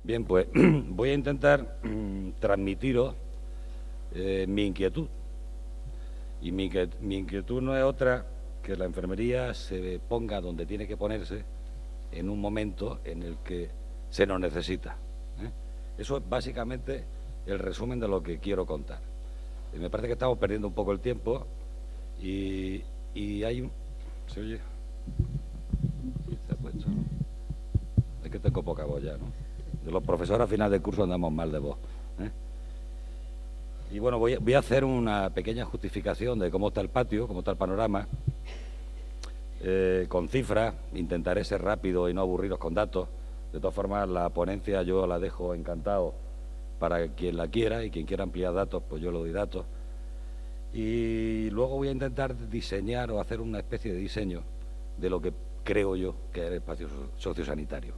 Bien, pues voy a intentar transmitiros mi inquietud. Y mi inquietud no es otra que la enfermería se ponga donde tiene que ponerse en un momento en el que se nos necesita. Eso es básicamente el resumen de lo que quiero contar. Me parece que estamos perdiendo un poco el tiempo y hay un... ¿Se oye? Sí, se ha puesto, ¿no? Es que tengo poca voz ya, ¿no? De los profesores a final de curso andamos mal de voz. Y bueno, voy a hacer una pequeña justificación de cómo está el patio, cómo está el panorama, con cifras. Intentaré ser rápido y no aburriros con datos. De todas formas, la ponencia yo la dejo encantado para quien la quiera, y quien quiera ampliar datos, pues yo le doy datos. Y luego voy a intentar diseñar o hacer una especie de diseño de lo que creo yo que es el espacio sociosanitario.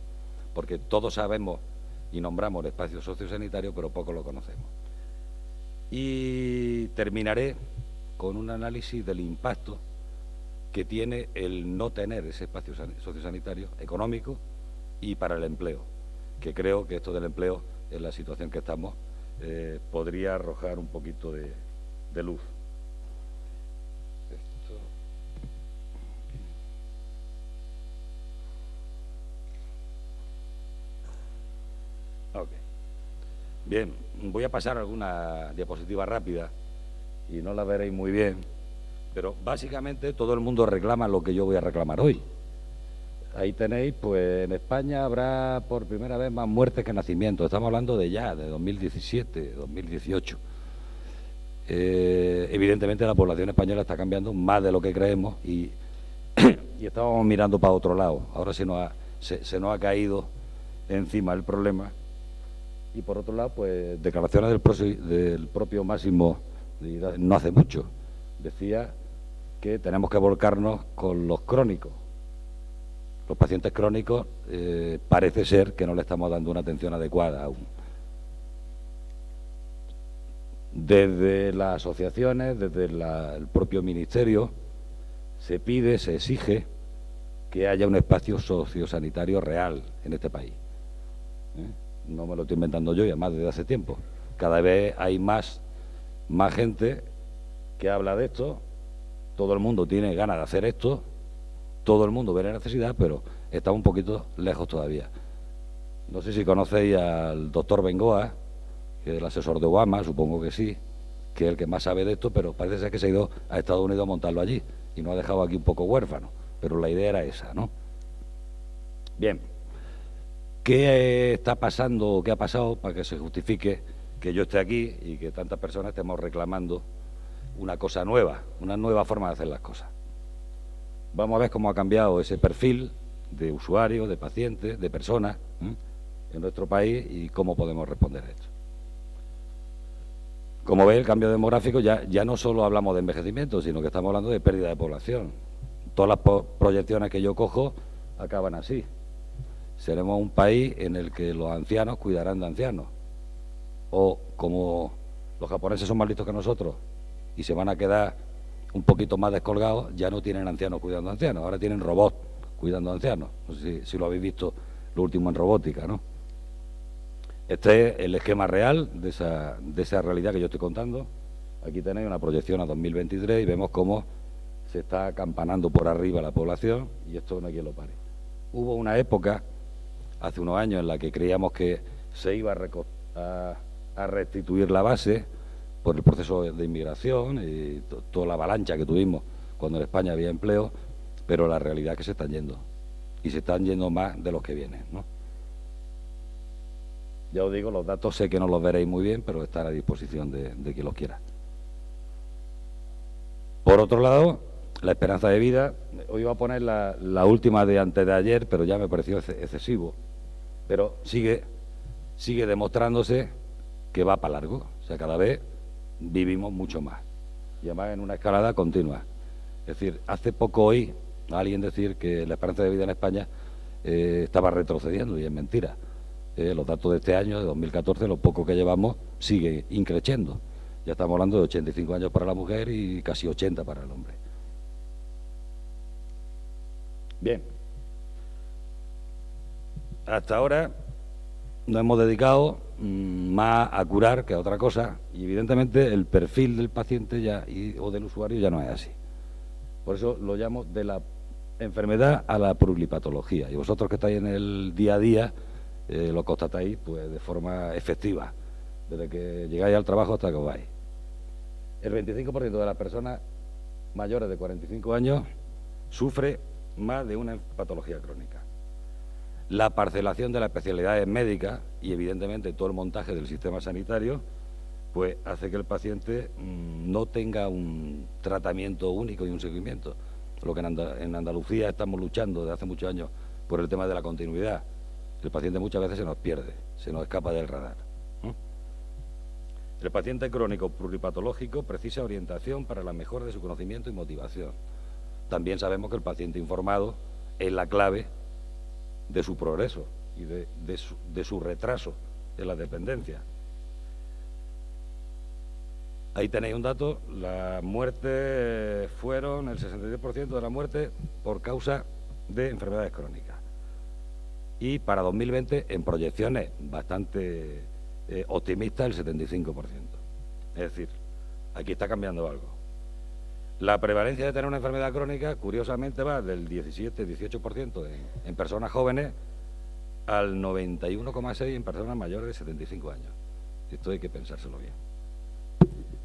Porque todos sabemos y nombramos el espacio sociosanitario, pero poco lo conocemos. Y terminaré con un análisis del impacto que tiene el no tener ese espacio sociosanitario económico y para el empleo, que creo que esto del empleo, en la situación que estamos, podría arrojar un poquito de luz. Okay. Bien, voy a pasar alguna diapositiva rápida y no la veréis muy bien, pero básicamente todo el mundo reclama lo que yo voy a reclamar hoy. Ahí tenéis, pues en España habrá por primera vez más muertes que nacimientos. Estamos hablando de 2017, 2018. Evidentemente la población española está cambiando más de lo que creemos y estábamos mirando para otro lado. Ahora se nos ha caído encima el problema. Y por otro lado, pues declaraciones del propio Máximo no hace mucho. Decía que tenemos que volcarnos con los crónicos. Los pacientes crónicos parece ser que no le estamos dando una atención adecuada aún. Desde las asociaciones, desde el propio Ministerio, se pide, se exige que haya un espacio sociosanitario real en este país. No me lo estoy inventando yo, y además desde hace tiempo. Cada vez hay más gente que habla de esto, todo el mundo tiene ganas de hacer esto, todo el mundo ve la necesidad, pero está un poquito lejos todavía. No sé si conocéis al doctor Bengoa, que es el asesor de Obama, supongo que sí, que es el que más sabe de esto, pero parece ser que se ha ido a Estados Unidos a montarlo allí y nos ha dejado aquí un poco huérfano, pero la idea era esa, ¿no? Bien, ¿qué está pasando o qué ha pasado para que se justifique que yo esté aquí y que tantas personas estemos reclamando una cosa nueva, una nueva forma de hacer las cosas? Vamos a ver cómo ha cambiado ese perfil de usuarios, de pacientes, de personas en nuestro país y cómo podemos responder a esto. Como veis, el cambio demográfico ya no solo hablamos de envejecimiento, sino que estamos hablando de pérdida de población. Todas las proyecciones que yo cojo acaban así. Seremos un país en el que los ancianos cuidarán de ancianos. O como los japoneses son más listos que nosotros y se van a quedar un poquito más descolgados, ya no tienen ancianos cuidando a ancianos, ahora tienen robots cuidando a ancianos. No sé si lo habéis visto lo último en robótica, ¿no? Este es el esquema real de esa realidad que yo estoy contando. Aquí tenéis una proyección a 2023 y vemos cómo se está acampanando por arriba la población y esto no hay quien lo pare. Hubo una época, hace unos años, en la que creíamos que se iba a restituir la base por el proceso de inmigración y toda la avalancha que tuvimos cuando en España había empleo, pero la realidad es que se están yendo, y se están yendo más de los que vienen, ¿no? Ya os digo, los datos sé que no los veréis muy bien, pero están a disposición de quien los quiera. Por otro lado, la esperanza de vida, hoy iba a poner la última de antes de ayer, pero ya me pareció excesivo, pero sigue demostrándose que va para largo, o sea, cada vez vivimos mucho más, y además en una escalada continua. Es decir, hace poco oí a alguien decir que la esperanza de vida en España estaba retrocediendo, y es mentira. Los datos de este año, de 2014, lo poco que llevamos, sigue increciendo. Ya estamos hablando de 85 años para la mujer y casi 80 para el hombre. Bien. hasta ahora nos hemos dedicado más a curar que a otra cosa y evidentemente el perfil del paciente o del usuario ya no es así. Por eso lo llamo de la enfermedad a la pluripatología. Y vosotros que estáis en el día a día lo constatáis pues de forma efectiva, desde que llegáis al trabajo hasta que os vais. El 25% de las personas mayores de 45 años sufre más de una patología crónica. La parcelación de las especialidades médicas y, evidentemente, todo el montaje del sistema sanitario, pues hace que el paciente no tenga un tratamiento único y un seguimiento. Lo que en Andalucía estamos luchando desde hace muchos años por el tema de la continuidad. El paciente muchas veces se nos pierde, se nos escapa del radar. El paciente crónico pluripatológico precisa orientación para la mejora de su conocimiento y motivación. También sabemos que el paciente informado es la clave de su progreso y de su retraso en la dependencia. Ahí tenéis un dato, las muertes fueron el 63% de la muerte por causa de enfermedades crónicas. Y para 2020, en proyecciones bastante optimistas, el 75%. Es decir, aquí está cambiando algo. La prevalencia de tener una enfermedad crónica, curiosamente, va del 17-18% en personas jóvenes al 91,6% en personas mayores de 75 años. Esto hay que pensárselo bien.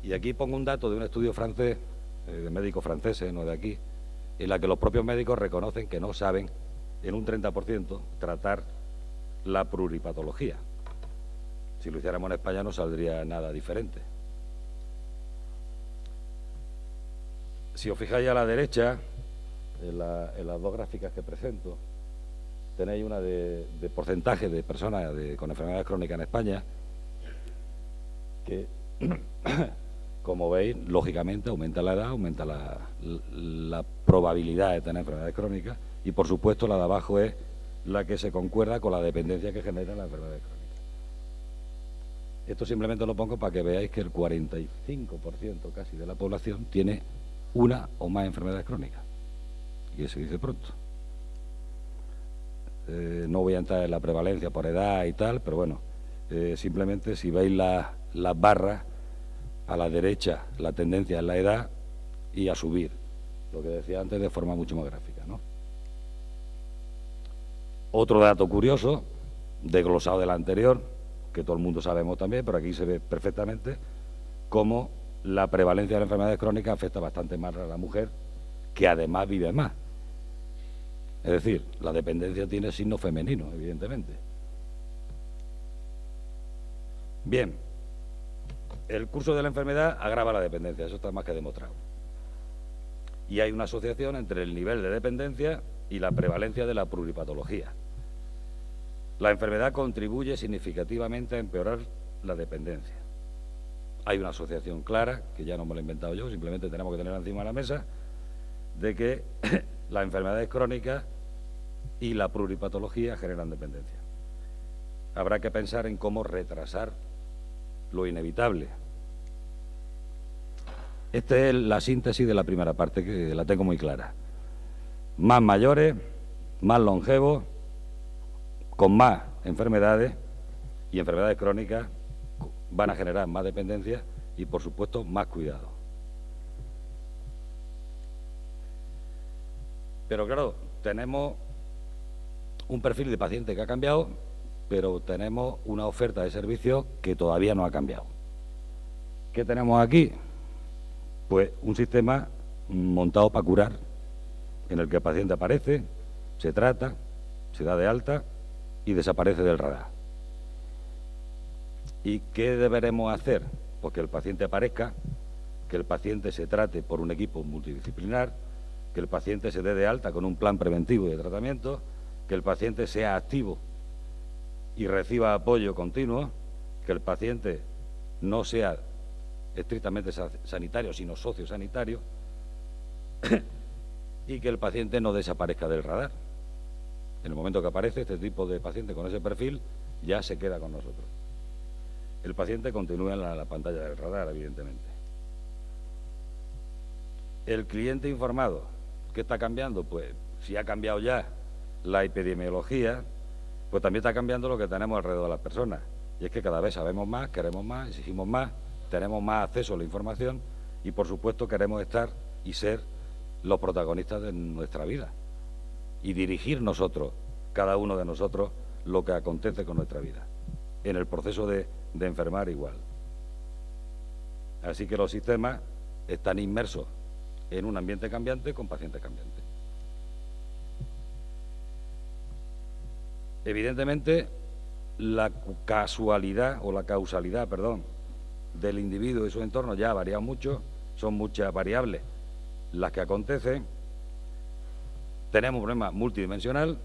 Y aquí pongo un dato de un estudio francés, de médicos franceses, no de aquí, en la que los propios médicos reconocen que no saben, en un 30%, tratar la pluripatología. Si lo hiciéramos en España no saldría nada diferente. Si os fijáis a la derecha, en las dos gráficas que presento, tenéis una de porcentaje de personas con enfermedades crónicas en España, que, como veis, lógicamente aumenta la edad, aumenta la probabilidad de tener enfermedades crónicas, y por supuesto la de abajo es la que se concuerda con la dependencia que genera la enfermedad crónica. Esto simplemente lo pongo para que veáis que el 45% casi de la población tiene una o más enfermedades crónicas. Y eso se dice pronto. No voy a entrar en la prevalencia por edad y tal, pero bueno, simplemente si veis las barras, a la derecha la tendencia es la edad y a subir, lo que decía antes de forma mucho más gráfica, ¿no? Otro dato curioso, desglosado del anterior, que todo el mundo sabemos también, pero aquí se ve perfectamente cómo la prevalencia de las enfermedades crónicas afecta bastante más a la mujer, que además vive más. Es decir, la dependencia tiene signo femenino, evidentemente. Bien, el curso de la enfermedad agrava la dependencia, eso está más que demostrado. Y hay una asociación entre el nivel de dependencia y la prevalencia de la pluripatología. La enfermedad contribuye significativamente a empeorar la dependencia. Hay una asociación clara, que ya no me lo he inventado yo, simplemente tenemos que tenerla encima de la mesa, de que las enfermedades crónicas y la pluripatología generan dependencia. Habrá que pensar en cómo retrasar lo inevitable. Esta es la síntesis de la primera parte, que la tengo muy clara. Más mayores, más longevos, con más enfermedades y enfermedades crónicas van a generar más dependencia y, por supuesto, más cuidado. Pero claro, tenemos un perfil de paciente que ha cambiado, pero tenemos una oferta de servicios que todavía no ha cambiado. ¿Qué tenemos aquí? Pues un sistema montado para curar, en el que el paciente aparece, se trata, se da de alta y desaparece del radar. ¿Y qué deberemos hacer? Pues que el paciente aparezca, que el paciente se trate por un equipo multidisciplinar, que el paciente se dé de alta con un plan preventivo de tratamiento, que el paciente sea activo y reciba apoyo continuo, que el paciente no sea estrictamente sanitario, sino sociosanitario, y que el paciente no desaparezca del radar. En el momento que aparece este tipo de paciente con ese perfil, ya se queda con nosotros. El paciente continúa en la pantalla del radar, evidentemente. El cliente informado, ¿qué está cambiando? Pues si ha cambiado ya la epidemiología, pues también está cambiando lo que tenemos alrededor de las personas. Y es que cada vez sabemos más, queremos más, exigimos más, tenemos más acceso a la información y, por supuesto, queremos estar y ser los protagonistas de nuestra vida y dirigir nosotros, cada uno de nosotros, lo que acontece con nuestra vida, en el proceso de enfermar igual. Así que los sistemas están inmersos en un ambiente cambiante con pacientes cambiantes. Evidentemente, la causalidad del individuo y su entorno ya ha variado mucho, son muchas variables las que acontecen, tenemos un problema multidimensional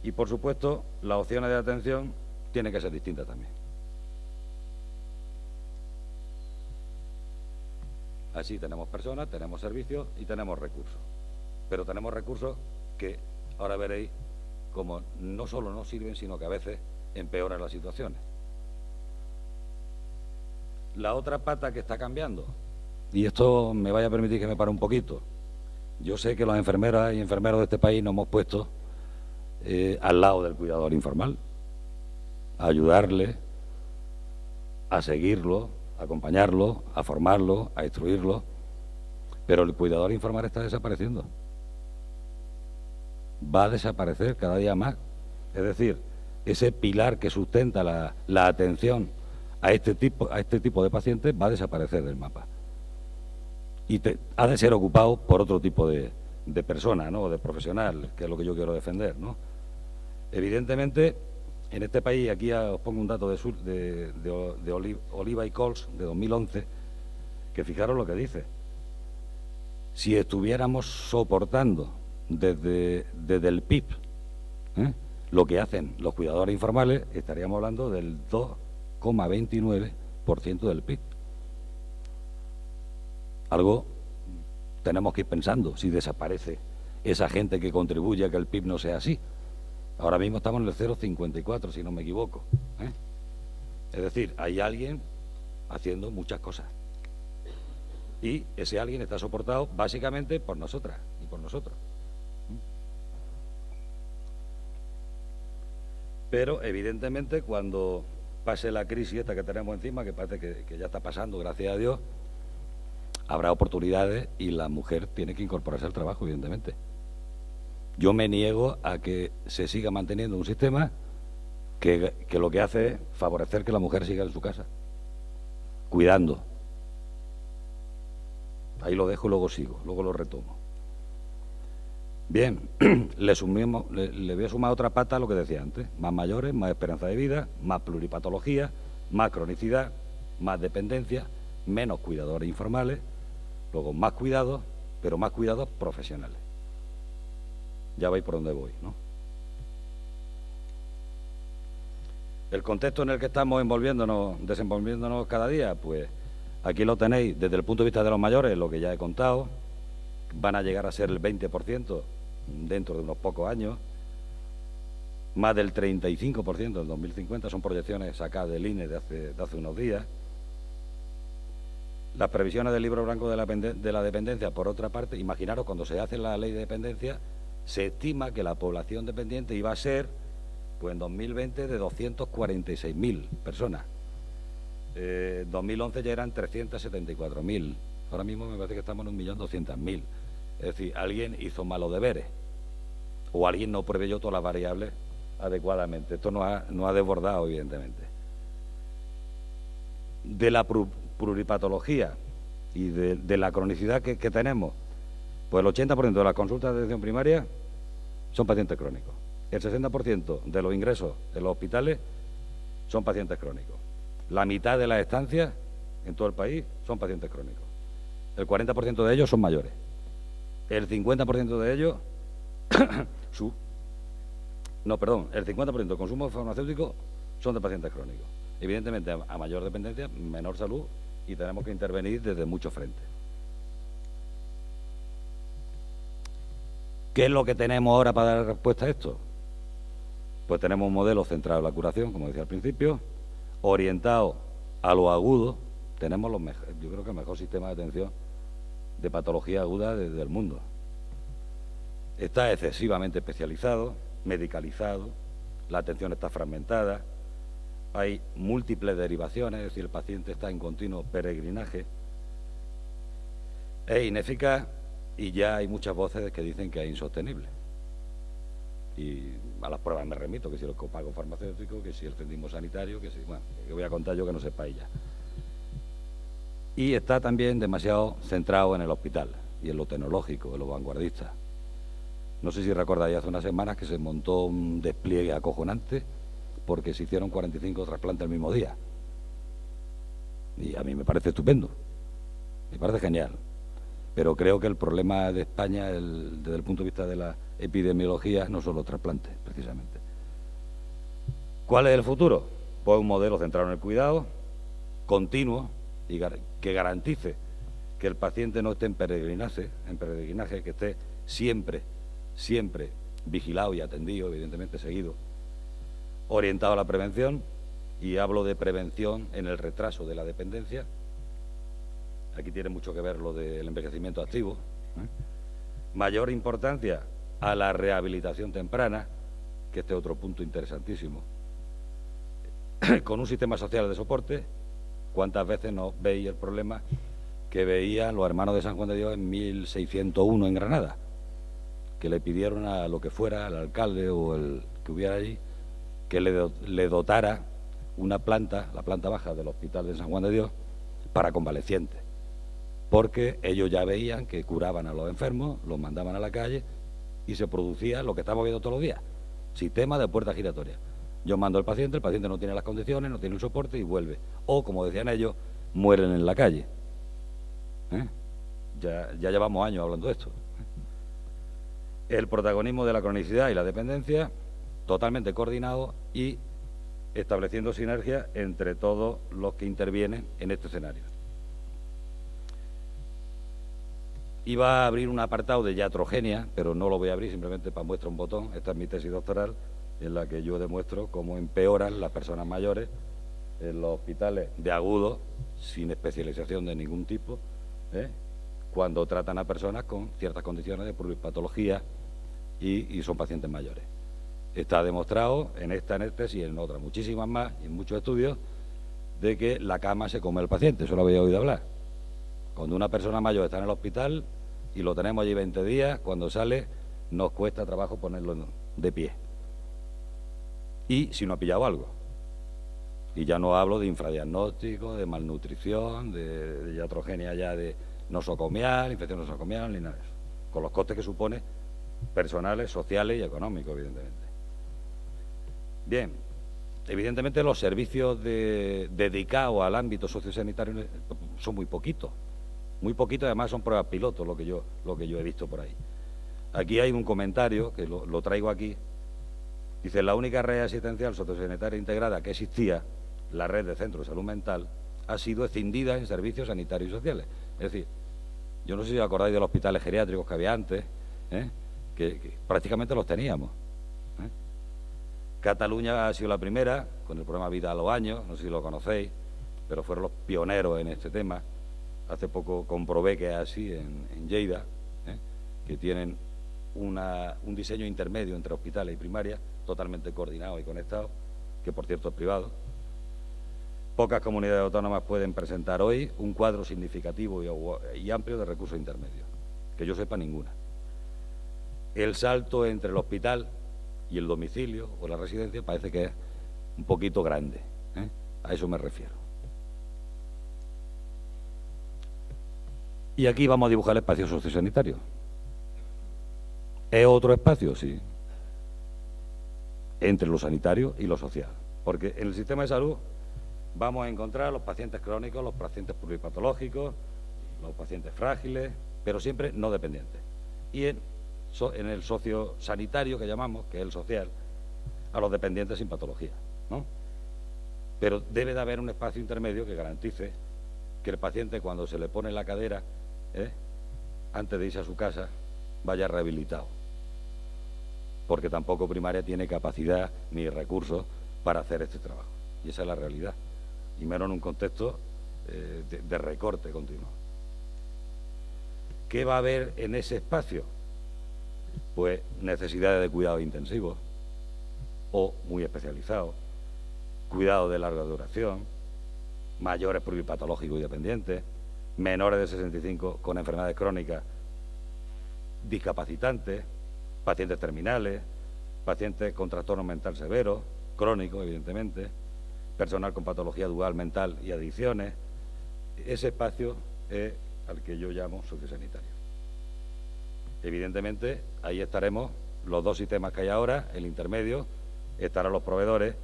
y, por supuesto, las opciones de atención tienen que ser distintas también. Así tenemos personas, tenemos servicios y tenemos recursos. Pero tenemos recursos que ahora veréis como no solo no sirven, sino que a veces empeoran las situaciones. La otra pata que está cambiando, y esto me vaya a permitir que me pare un poquito. Yo sé que las enfermeras y enfermeros de este país nos hemos puesto al lado del cuidador informal, a ayudarle, a seguirlo, a acompañarlo, a formarlo, a instruirlo, pero el cuidador informal está desapareciendo. Va a desaparecer cada día más. Es decir, ese pilar que sustenta la atención a este tipo de pacientes va a desaparecer del mapa. Y ha de ser ocupado por otro tipo de persona, ¿no?, de profesional, que es lo que yo quiero defender, ¿no? Evidentemente, en este país, aquí os pongo un dato de Oliva y Cols, de 2011, que fijaros lo que dice. Si estuviéramos soportando desde el PIB lo que hacen los cuidadores informales, estaríamos hablando del 2,29% del PIB. Algo tenemos que ir pensando si desaparece esa gente que contribuye a que el PIB no sea así. Ahora mismo estamos en el 0,54, si no me equivoco. Es decir, hay alguien haciendo muchas cosas. Y ese alguien está soportado básicamente por nosotras y por nosotros. Pero, evidentemente, cuando pase la crisis esta que tenemos encima, que parece que ya está pasando, gracias a Dios, habrá oportunidades y la mujer tiene que incorporarse al trabajo, evidentemente. Yo me niego a que se siga manteniendo un sistema que lo que hace es favorecer que la mujer siga en su casa, cuidando. Ahí lo dejo y luego sigo, luego lo retomo. Bien, le voy a sumar otra pata a lo que decía antes. Más mayores, más esperanza de vida, más pluripatología, más cronicidad, más dependencia, menos cuidadores informales, luego más cuidados, pero más cuidados profesionales. Ya veis por dónde voy, ¿no? El contexto en el que estamos desenvolviéndonos cada día, pues aquí lo tenéis desde el punto de vista de los mayores, lo que ya he contado. Van a llegar a ser el 20% dentro de unos pocos años, más del 35% en 2050, son proyecciones sacadas del INE de hace unos días. Las previsiones del libro blanco de la dependencia, por otra parte, imaginaros, cuando se hace la ley de dependencia, se estima que la población dependiente iba a ser, pues en 2020, de 246.000 personas. En 2011 ya eran 374.000. Ahora mismo me parece que estamos en 1.200.000. Es decir, alguien hizo malos deberes o alguien no preveyó todas las variables adecuadamente. Esto no ha desbordado, evidentemente. De la pluripatología y de la cronicidad que tenemos, pues el 80% de las consultas de atención primaria son pacientes crónicos. El 60% de los ingresos en los hospitales son pacientes crónicos. La mitad de las estancias en todo el país son pacientes crónicos. El 40% de ellos son mayores. El 50% de ellos, el 50% de consumo farmacéutico son de pacientes crónicos. Evidentemente, a mayor dependencia, menor salud, y tenemos que intervenir desde muchos frentes. ¿Qué es lo que tenemos ahora para dar respuesta a esto? Pues tenemos un modelo centrado en la curación, como decía al principio, orientado a lo agudo. Tenemos yo creo que el mejor sistema de atención de patología aguda del mundo. Está excesivamente especializado, medicalizado, la atención está fragmentada, hay múltiples derivaciones, es decir, el paciente está en continuo peregrinaje, es ineficaz y ya hay muchas voces que dicen que es insostenible. Y a las pruebas me remito, que si el copago farmacéutico, que si el céntimo sanitario, que si, bueno, que voy a contar yo que no sepáis ya. Y está también demasiado centrado en el hospital y en lo tecnológico, en lo vanguardista. No sé si recordáis hace unas semanas que se montó un despliegue acojonante porque se hicieron 45 trasplantes el mismo día. Y a mí me parece estupendo, me parece genial. Pero creo que el problema de España, desde el punto de vista de la epidemiología, no son los trasplantes, precisamente. ¿Cuál es el futuro? Pues un modelo centrado en el cuidado, continuo, y que garantice que el paciente no esté en peregrinaje, que esté siempre vigilado y atendido, evidentemente seguido, orientado a la prevención, y hablo de prevención en el retraso de la dependencia. Aquí tiene mucho que ver lo del envejecimiento activo. Mayor importancia a la rehabilitación temprana, que este es otro punto interesantísimo. Con un sistema social de soporte, ¿cuántas veces nos veis el problema que veían los hermanos de San Juan de Dios en 1601 en Granada? Que le pidieron a lo que fuera, al alcalde o el que hubiera allí, que le dotara una planta, la planta baja del Hospital de San Juan de Dios, para convalecientes. Porque ellos ya veían que curaban a los enfermos, los mandaban a la calle y se producía lo que estamos viendo todos los días, sistema de puerta giratoria. Yo mando al paciente, el paciente no tiene las condiciones, no tiene el soporte y vuelve. O, como decían ellos, mueren en la calle. Ya llevamos años hablando de esto. El protagonismo de la cronicidad y la dependencia, totalmente coordinado y estableciendo sinergia entre todos los que intervienen en este escenario. Iba a abrir un apartado de iatrogenia, pero no lo voy a abrir, simplemente para muestra un botón. Esta es mi tesis doctoral, en la que yo demuestro cómo empeoran las personas mayores en los hospitales de agudo, sin especialización de ningún tipo, cuando tratan a personas con ciertas condiciones de pluripatología y son pacientes mayores. Está demostrado en esta tesis y en otras muchísimas más, y en muchos estudios, de que la cama se come al paciente. Eso lo había oído hablar. Cuando una persona mayor está en el hospital y lo tenemos allí 20 días, cuando sale nos cuesta trabajo ponerlo de pie. Y si no ha pillado algo. Y ya no hablo de infradiagnóstico, de malnutrición, de iatrogenia ya de nosocomial, infección nosocomial, ni nada de eso. Con los costes que supone personales, sociales y económicos, evidentemente. Bien, evidentemente los servicios dedicados al ámbito sociosanitario son muy poquitos, además son pruebas pilotos lo que yo he visto por ahí. Aquí hay un comentario, que lo traigo aquí, dice: la única red asistencial sociosanitaria integrada que existía, la red de centros de salud mental, ha sido escindida en servicios sanitarios y sociales. Es decir, yo no sé si os acordáis de los hospitales geriátricos que había antes, que prácticamente los teníamos. Cataluña ha sido la primera, con el programa Vida a los Años, no sé si lo conocéis, pero fueron los pioneros en este tema. Hace poco comprobé que es así en Lleida, que tienen un diseño intermedio entre hospitales y primarias, totalmente coordinado y conectado, que por cierto es privado. Pocas comunidades autónomas pueden presentar hoy un cuadro significativo y amplio de recursos intermedios, que yo sepa ninguna. El salto entre el hospital y el domicilio o la residencia parece que es un poquito grande, a eso me refiero. Y aquí vamos a dibujar el espacio sociosanitario. ¿Es otro espacio? Sí. Entre lo sanitario y lo social. Porque en el sistema de salud vamos a encontrar los pacientes crónicos, los pacientes pluripatológicos, los pacientes frágiles, pero siempre no dependientes. Y en el sociosanitario, que llamamos, que es el social, a los dependientes sin patología, ¿no? Pero debe de haber un espacio intermedio que garantice que el paciente, cuando se le pone la cadera, antes de irse a su casa, vaya rehabilitado. Porque tampoco primaria tiene capacidad ni recursos para hacer este trabajo. Y esa es la realidad. Y menos en un contexto de recorte continuo. ¿Qué va a haber en ese espacio? Pues necesidades de cuidados intensivos, o muy especializados, cuidado de larga duración, mayores pluripatológicos y dependientes, menores de 65 con enfermedades crónicas, discapacitantes, pacientes terminales, pacientes con trastorno mental severo, crónico, evidentemente, personal con patología dual mental y adicciones. Ese espacio es al que yo llamo sociosanitario. Evidentemente, ahí estaremos los dos sistemas que hay ahora, el intermedio, estarán los proveedores,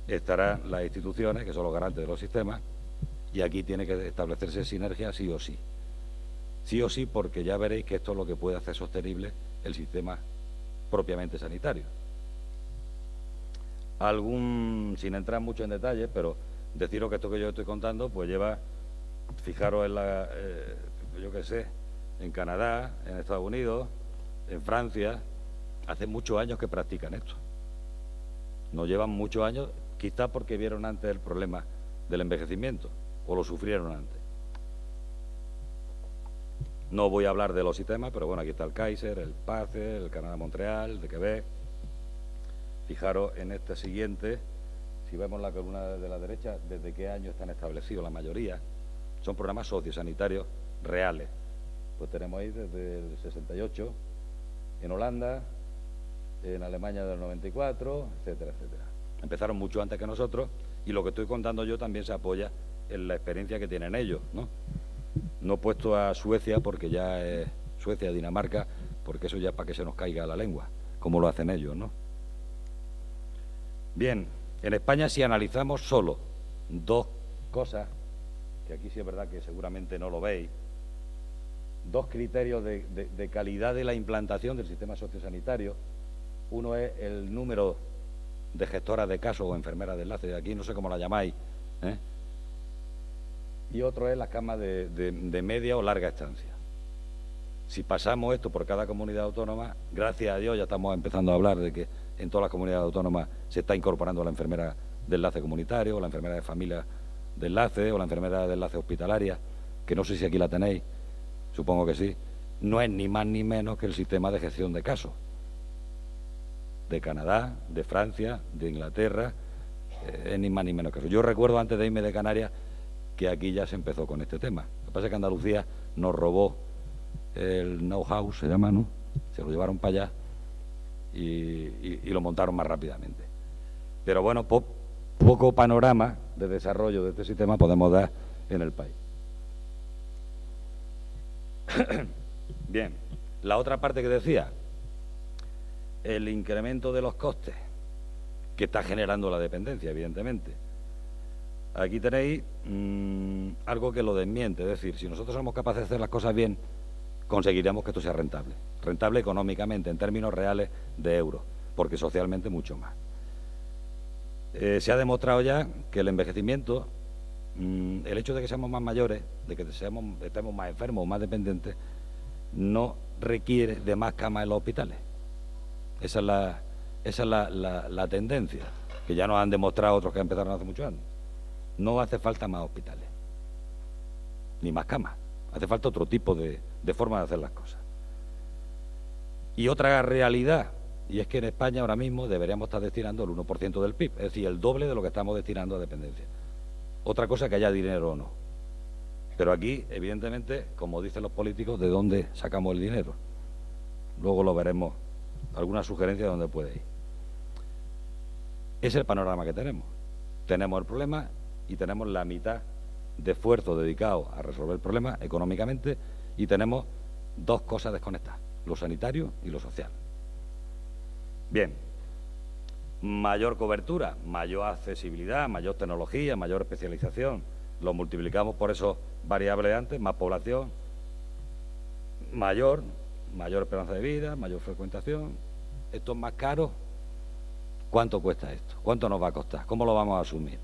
estarán las instituciones, que son los garantes de los sistemas, y aquí tiene que establecerse sinergia sí o sí. Sí o sí, porque ya veréis que esto es lo que puede hacer sostenible el sistema propiamente sanitario. Sin entrar mucho en detalle, pero deciros que esto que yo estoy contando, pues lleva, fijaros en yo qué sé, en Canadá, en Estados Unidos, en Francia, hace muchos años que practican esto. Nos llevan muchos años, quizá porque vieron antes el problema del envejecimiento, o lo sufrieron antes. No voy a hablar de los sistemas, pero bueno, aquí está el Kaiser, el PACE, el Canadá-Montreal, el de Quebec. Fijaros en este siguiente, si vemos la columna de la derecha, desde qué año están establecidos la mayoría. Son programas sociosanitarios reales. Pues tenemos ahí desde el 68, en Holanda, en Alemania del 94, etcétera, etcétera. Empezaron mucho antes que nosotros y lo que estoy contando yo también se apoya en la experiencia que tienen ellos, ¿no? No he puesto a Suecia porque ya es Suecia, Dinamarca, porque eso ya es para que se nos caiga la lengua, como lo hacen ellos, ¿no? Bien, en España si analizamos solo dos cosas, que aquí sí es verdad que seguramente no lo veis, dos criterios de calidad de la implantación del sistema sociosanitario. Uno es el número de gestoras de casos o enfermeras de enlace, aquí no sé cómo la llamáis, ¿eh? Y otro es las camas de media o larga estancia. Si pasamos esto por cada comunidad autónoma, gracias a Dios ya estamos empezando a hablar de que en todas las comunidades autónomas se está incorporando la enfermera de enlace comunitario, o la enfermera de familia de enlace, o la enfermera de enlace hospitalaria, que no sé si aquí la tenéis, supongo que sí. No es ni más ni menos que el sistema de gestión de casos de Canadá, de Francia, de Inglaterra, es ni más ni menos que eso. Yo recuerdo antes de irme de Canarias que aquí ya se empezó con este tema. Lo que pasa es que Andalucía nos robó el know-how, se llama, ¿no? Se lo llevaron para allá y lo montaron más rápidamente. Pero bueno, poco panorama de desarrollo de este sistema podemos dar en el país. Bien, la otra parte que decía, el incremento de los costes que está generando la dependencia, evidentemente. Aquí tenéis algo que lo desmiente, es decir, si nosotros somos capaces de hacer las cosas bien, conseguiremos que esto sea rentable. Rentable económicamente, en términos reales de euros, porque socialmente mucho más. Se ha demostrado ya que el envejecimiento, el hecho de que seamos más mayores, de que estemos más enfermos o más dependientes, no requiere de más camas en los hospitales. Esa es la tendencia, que ya nos han demostrado otros que empezaron hace muchos años. No hace falta más hospitales, ni más camas. Hace falta otro tipo de forma de hacer las cosas. Y otra realidad, y es que en España ahora mismo deberíamos estar destinando el 1% del PIB, es decir, el doble de lo que estamos destinando a dependencia. Otra cosa que haya dinero o no. Pero aquí, evidentemente, como dicen los políticos, ¿de dónde sacamos el dinero? Luego lo veremos, alguna sugerencia de dónde puede ir. Ese es el panorama que tenemos. Tenemos el problema y tenemos la mitad de esfuerzo dedicado a resolver el problema económicamente y tenemos dos cosas desconectadas, lo sanitario y lo social. Bien, mayor cobertura, mayor accesibilidad, mayor tecnología, mayor especialización, lo multiplicamos por esos variables antes, más población, mayor esperanza de vida, mayor frecuentación. Esto es más caro. ¿Cuánto cuesta esto? ¿Cuánto nos va a costar? ¿Cómo lo vamos a asumir?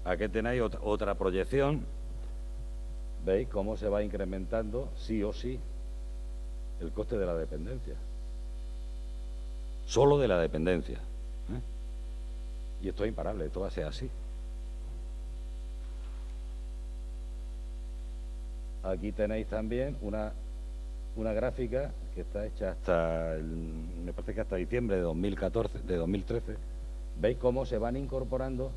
Aquí tenéis otra proyección. ¿Veis cómo se va incrementando, sí o sí, el coste de la dependencia? Solo de la dependencia. Y esto es imparable, esto va a ser así. Aquí tenéis también una una gráfica que está hecha hasta, me parece que hasta diciembre de 2014, de 2013. Veis cómo se van incorporando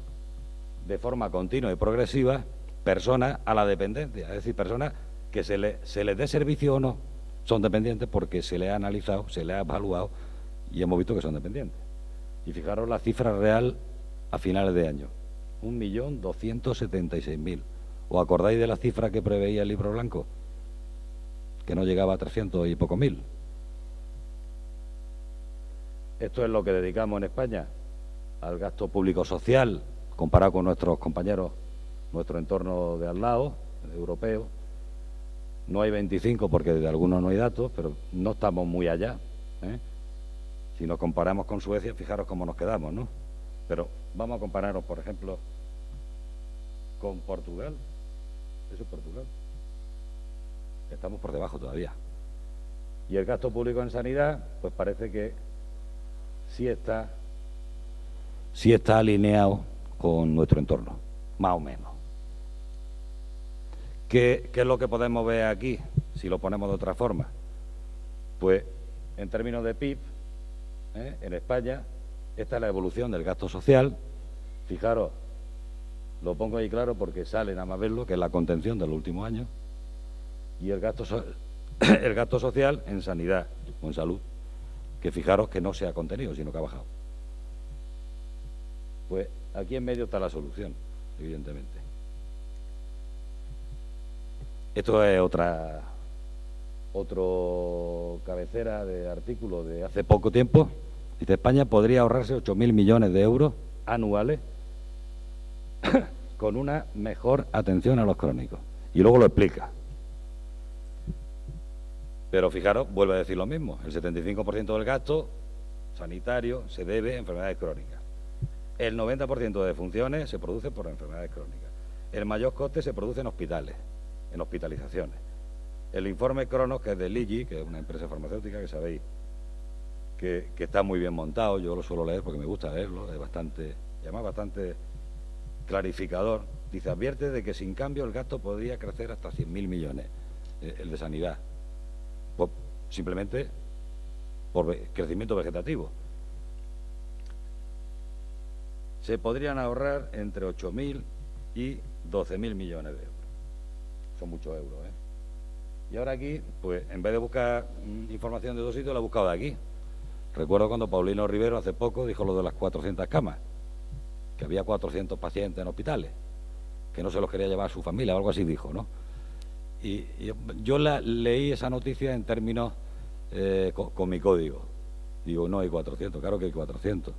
de forma continua y progresiva personas a la dependencia, es decir, personas que se les dé servicio o no, son dependientes porque se les ha analizado, se les ha evaluado y hemos visto que son dependientes. Y fijaros la cifra real a finales de año, 1.276.000. ¿Os acordáis de la cifra que preveía el Libro Blanco? Que no llegaba a 300 y pocos mil. Esto es lo que dedicamos en España al gasto público social, comparado con nuestros compañeros, nuestro entorno de al lado, europeo. No hay 25 porque de algunos no hay datos, pero no estamos muy allá, ¿eh? Si nos comparamos con Suecia, fijaros cómo nos quedamos, ¿no? Pero vamos a compararnos, por ejemplo, con Portugal. Eso es Portugal. Estamos por debajo todavía. Y el gasto público en sanidad, pues parece que sí está alineado con nuestro entorno, más o menos. ¿Qué es lo que podemos ver aquí, si lo ponemos de otra forma? Pues, en términos de PIB, en España, esta es la evolución del gasto social. Fijaros, lo pongo ahí claro porque sale nada más verlo, que es la contención de los últimos años, y el gasto social en sanidad o en salud, que fijaros que no se ha contenido, sino que ha bajado. Pues aquí en medio está la solución, evidentemente. Esto es otro cabecera de artículo de hace poco tiempo. Dice, España podría ahorrarse 8.000 millones de euros anuales con una mejor atención a los crónicos. Y luego lo explica. Pero fijaros, vuelve a decir lo mismo. El 75% del gasto sanitario se debe a enfermedades crónicas. El 90% de defunciones se produce por enfermedades crónicas. El mayor coste se produce en hospitales, en hospitalizaciones. El informe Cronos, que es de Ligi, que es una empresa farmacéutica que sabéis que está muy bien montado, yo lo suelo leer porque me gusta leerlo, es bastante clarificador. Dice, advierte de que sin cambio el gasto podría crecer hasta 100.000 millones, el de sanidad, pues, simplemente por crecimiento vegetativo. Se podrían ahorrar entre 8.000 y 12.000 millones de euros. Son muchos euros, ¿eh? Y ahora aquí, pues, en vez de buscar información de dos sitios, la he buscado de aquí. Recuerdo cuando Paulino Rivero hace poco dijo lo de las 400 camas, que había 400 pacientes en hospitales, que no se los quería llevar a su familia, o algo así dijo, ¿no? Y yo leí esa noticia en términos con mi código. Digo, no hay 400, claro que hay 400.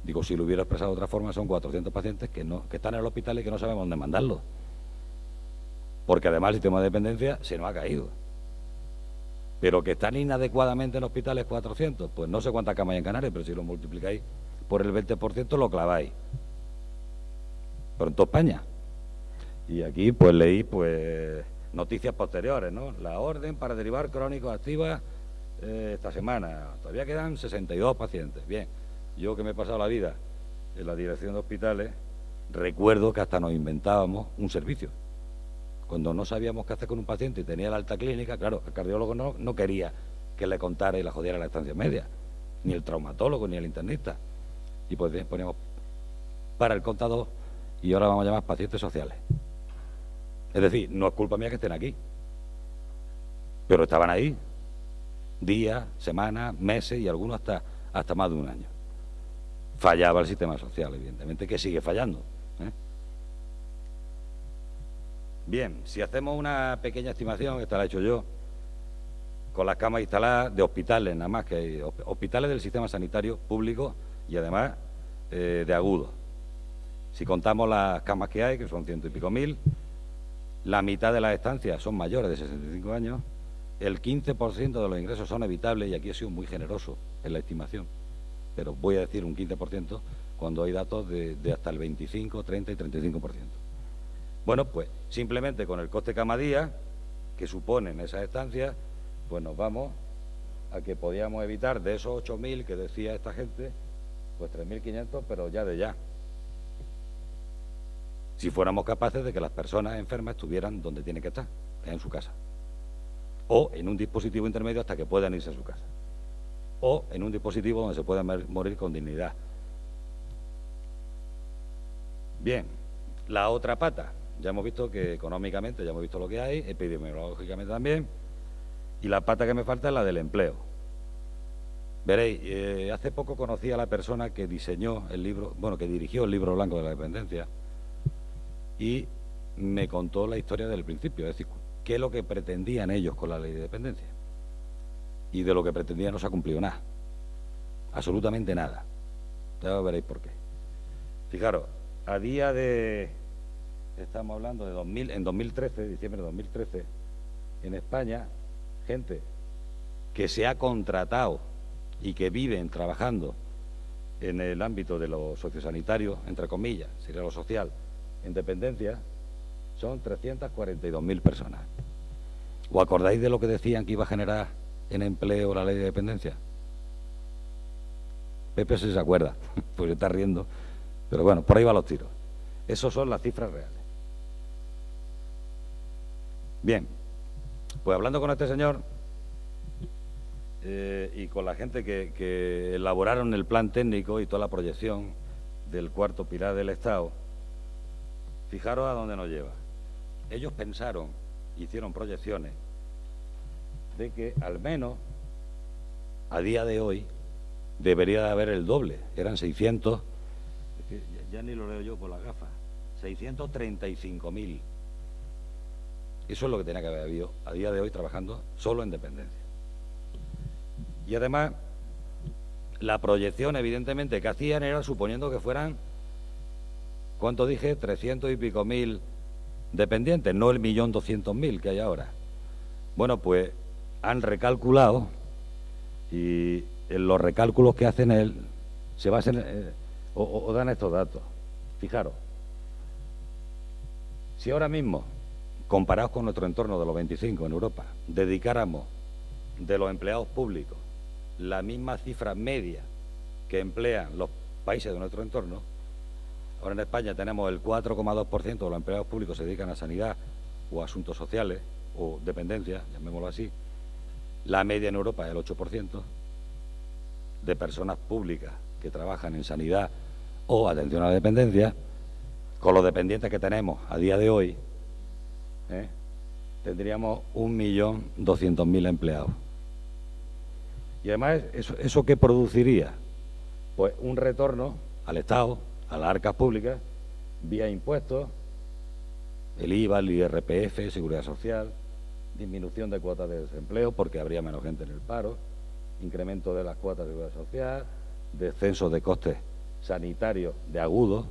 Digo, si lo hubiera expresado de otra forma, son 400 pacientes que están en el hospital y que no sabemos dónde mandarlos. Porque además el sistema de dependencia se nos ha caído. Pero que están inadecuadamente en hospitales 400, pues no sé cuántas camas hay en Canarias, pero si lo multiplicáis por el 20% lo claváis. Pero en toda España. Y aquí pues leí pues noticias posteriores, ¿no? La orden para derivar crónicos activas esta semana. Todavía quedan 62 pacientes. Bien, yo que me he pasado la vida en la dirección de hospitales, recuerdo que hasta nos inventábamos un servicio. Cuando no sabíamos qué hacer con un paciente y tenía la alta clínica, claro, el cardiólogo no quería que le contara y la jodiera la estancia media, ni el traumatólogo, ni el internista. Y pues poníamos para el contador y ahora vamos a llamar pacientes sociales. Es decir, no es culpa mía que estén aquí, pero estaban ahí días, semanas, meses y algunos hasta más de un año. Fallaba el sistema social, evidentemente, que sigue fallando, ¿eh? Bien, si hacemos una pequeña estimación, esta la he hecho yo, con las camas instaladas de hospitales, nada más que hay hospitales del sistema sanitario público y además de agudos. Si contamos las camas que hay, que son 100 y pico mil, la mitad de las estancias son mayores de 65 años, el 15% de los ingresos son evitables, y aquí he sido muy generoso en la estimación, pero voy a decir un 15% cuando hay datos de hasta el 25, 30 y 35%. Bueno, pues simplemente con el coste cama día que suponen esas estancias, pues nos vamos a que podíamos evitar de esos 8.000 que decía esta gente, pues 3.500, pero ya de ya. Si fuéramos capaces de que las personas enfermas estuvieran donde tienen que estar, en su casa. o en un dispositivo intermedio hasta que puedan irse a su casa, o en un dispositivo donde se pueda morir con dignidad. Bien, la otra pata, ya hemos visto que económicamente ya hemos visto lo que hay, epidemiológicamente también, y la pata que me falta es la del empleo. Veréis, hace poco conocí a la persona que diseñó el libro, bueno, que dirigió el Libro Blanco de la Dependencia, y me contó la historia del principio, es decir, qué es lo que pretendían ellos con la ley de dependencia. Y de lo que pretendían no se ha cumplido nada, absolutamente nada. Ya veréis por qué. Fijaros, a día de, estamos hablando de en 2013, diciembre de 2013, en España, gente que se ha contratado y que viven trabajando en el ámbito de lo sociosanitario, entre comillas, sería lo social, en dependencia, son 342.000 personas. ¿Os acordáis de lo que decían que iba a generar en empleo la ley de dependencia? Pepe se acuerda, pues está riendo, pero bueno, por ahí van los tiros. Esas son las cifras reales. Bien, pues hablando con este señor y con la gente que elaboraron el plan técnico y toda la proyección del cuarto pilar del Estado, fijaros a dónde nos lleva. Ellos pensaron, hicieron proyecciones, de que al menos a día de hoy debería de haber el doble. Eran 600, ya ni lo leo yo por las gafas, 635.000. Eso es lo que tenía que haber habido a día de hoy trabajando solo en dependencia. Y además, la proyección evidentemente que hacían era suponiendo que fueran, ¿cuánto dije? 300 y pico mil dependientes, no el 1.200.000 que hay ahora. Bueno, pues han recalculado y en los recálculos que hacen se basan o dan estos datos. Fijaros, si ahora mismo, comparados con nuestro entorno de los 25 en Europa, dedicáramos de los empleados públicos la misma cifra media que emplean los países de nuestro entorno, ahora en España tenemos el 4,2% de los empleados públicos se dedican a sanidad o a asuntos sociales o dependencia, llamémoslo así. La media en Europa es el 8% de personas públicas que trabajan en sanidad o atención a la dependencia. Con los dependientes que tenemos a día de hoy, tendríamos 1.200.000 empleados. Y además, ¿eso qué produciría? Pues un retorno al Estado, a las arcas públicas, vía impuestos, el IVA, el IRPF, Seguridad Social, disminución de cuotas de desempleo porque habría menos gente en el paro, incremento de las cuotas de Seguridad Social, descenso de costes sanitarios de agudos,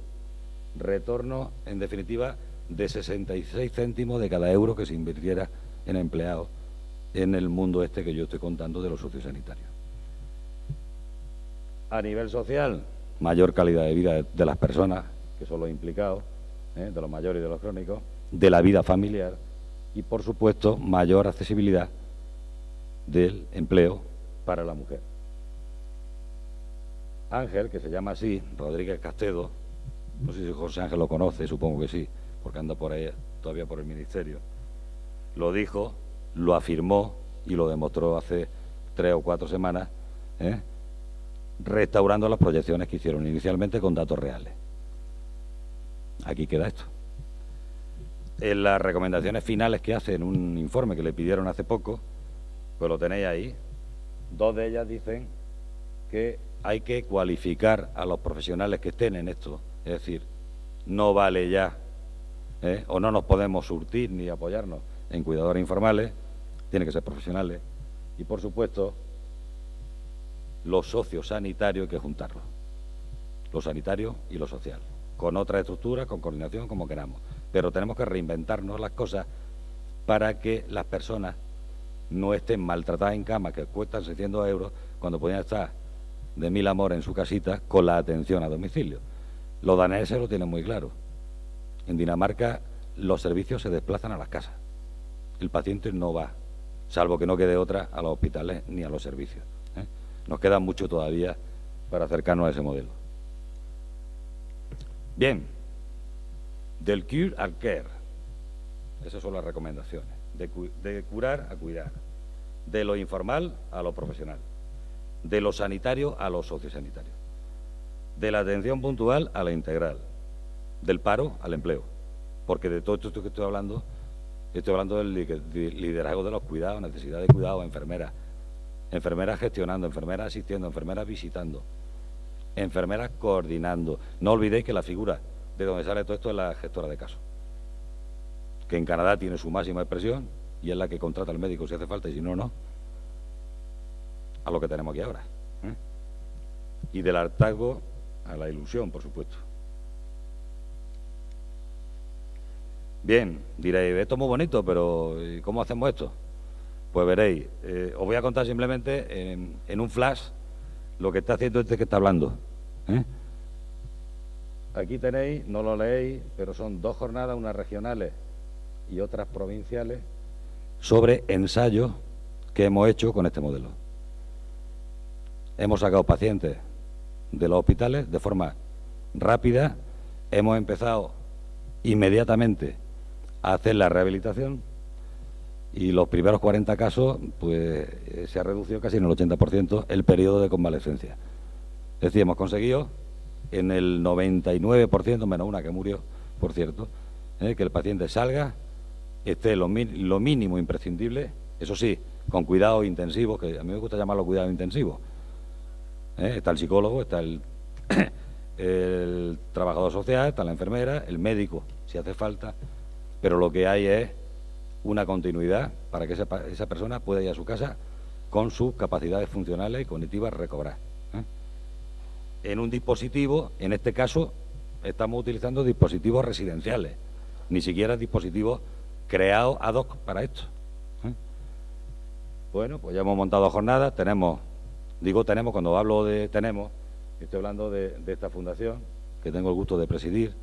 retorno, en definitiva, de 66 céntimos de cada euro que se invirtiera en empleados en el mundo este que yo estoy contando de los sociosanitarios. A nivel social, mayor calidad de vida de las personas, que son los implicados, de los mayores y de los crónicos, de la vida familiar y, por supuesto, mayor accesibilidad del empleo para la mujer. Ángel, que se llama así, Rodríguez Castedo, no sé si José Ángel lo conoce, supongo que sí, porque anda por ahí todavía por el Ministerio, lo dijo, lo afirmó y lo demostró hace 3 o 4 semanas, restaurando las proyecciones que hicieron inicialmente con datos reales. Aquí queda esto. En las recomendaciones finales que hacen un informe que le pidieron hace poco, pues lo tenéis ahí, 2 de ellas dicen que hay que cualificar a los profesionales que estén en esto, es decir, no vale ya, o no nos podemos surtir ni apoyarnos en cuidadores informales, tienen que ser profesionales, y por supuesto, los sociosanitarios hay que juntarlos, lo sanitario y lo social, con otra estructura, con coordinación, como queramos, pero tenemos que reinventarnos las cosas para que las personas no estén maltratadas en cama, que cuestan 600 euros, cuando podían estar de mil amores en su casita con la atención a domicilio. Los daneses lo tienen muy claro. En Dinamarca los servicios se desplazan a las casas. El paciente no va, salvo que no quede otra, a los hospitales ni a los servicios. Nos queda mucho todavía para acercarnos a ese modelo. Bien, del cure al care. Esas son las recomendaciones. De curar a cuidar. de lo informal a lo profesional, de lo sanitario a lo sociosanitario, de la atención puntual a la integral, del paro al empleo. Porque de todo esto que estoy hablando del liderazgo de los cuidados, necesidad de cuidados, enfermeras gestionando, enfermeras asistiendo, enfermeras visitando, enfermeras coordinando. No olvidéis que la figura de donde sale todo esto es la gestora de casos, que en Canadá tiene su máxima expresión y es la que contrata al médico si hace falta y si no, no. A lo que tenemos aquí ahora. Y del hartazgo a la ilusión, por supuesto. Bien, diréis, esto es muy bonito, pero ¿cómo hacemos esto? Pues veréis, os voy a contar simplemente en un flash lo que está haciendo este que está hablando. Aquí tenéis, no lo leéis, pero son 2 jornadas, unas regionales y otras provinciales, sobre ensayos que hemos hecho con este modelo. Hemos sacado pacientes de los hospitales de forma rápida, hemos empezado inmediatamente a hacer la rehabilitación y los primeros 40 casos, pues se ha reducido casi en el 80% el periodo de convalescencia. Es decir, hemos conseguido en el 99%, menos una que murió, por cierto, que el paciente salga, esté lo mínimo imprescindible, eso sí, con cuidados intensivos, que a mí me gusta llamarlo cuidados intensivos. Está el psicólogo, está el trabajador social, está la enfermera, el médico, si hace falta, pero lo que hay es una continuidad para que esa persona pueda ir a su casa con sus capacidades funcionales y cognitivas recobrar. En un dispositivo, en este caso, estamos utilizando dispositivos residenciales, ni siquiera dispositivos creados ad hoc para esto. Bueno, pues ya hemos montado jornadas, tenemos cuando hablo de tenemos, estoy hablando de esta fundación, que tengo el gusto de presidir,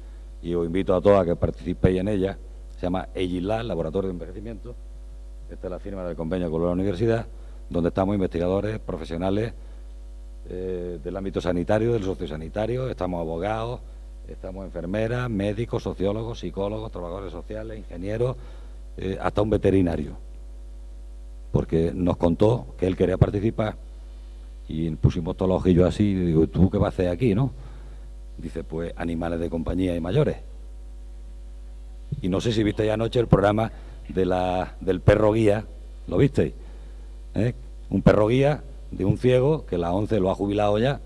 y os invito a todos a que participéis en ella. Se llama EGILAB, Laboratorio de Envejecimiento. Esta es la firma del convenio con la universidad, donde estamos investigadores profesionales del ámbito sanitario, del sociosanitario, estamos abogados, estamos enfermeras, médicos, sociólogos, psicólogos, trabajadores sociales, ingenieros, hasta un veterinario, porque nos contó que él quería participar y pusimos todos los ojillos así y digo, ¿tú qué vas a hacer aquí, no? Dice, pues animales de compañía y mayores. Y no sé si visteis anoche el programa del perro guía, ¿lo visteis? Un perro guía de un ciego que la ONCE lo ha jubilado ya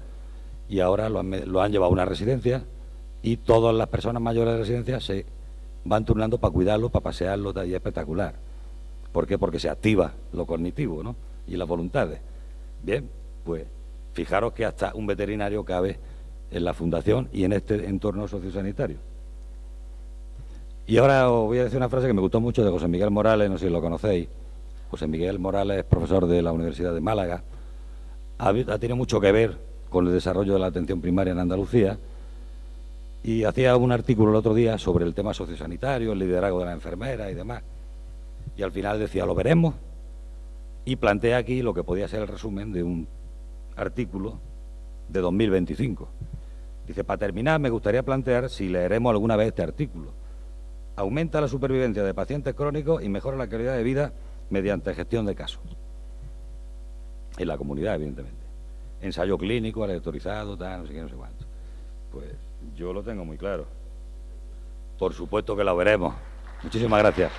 y ahora lo han llevado a una residencia y todas las personas mayores de residencia se van turnando para cuidarlo, para pasearlo, y es espectacular. ¿Por qué? Porque se activa lo cognitivo, ¿no? Y las voluntades. Bien, pues fijaros que hasta un veterinario cabe en la fundación y en este entorno sociosanitario. Y ahora os voy a decir una frase que me gustó mucho de José Miguel Morales, no sé si lo conocéis. José Miguel Morales es profesor de la Universidad de Málaga. Ha tenido mucho que ver con el desarrollo de la atención primaria en Andalucía y hacía un artículo el otro día sobre el tema sociosanitario, el liderazgo de la enfermera y demás. Y al final decía, lo veremos, y plantea aquí lo que podía ser el resumen de un artículo de 2025. Dice, para terminar, me gustaría plantear si leeremos alguna vez este artículo. Aumenta la supervivencia de pacientes crónicos y mejora la calidad de vida mediante gestión de casos. En la comunidad, evidentemente. Ensayo clínico, aleatorizado, tal, no sé qué, no sé cuánto. Pues yo lo tengo muy claro. Por supuesto que lo veremos. Muchísimas gracias.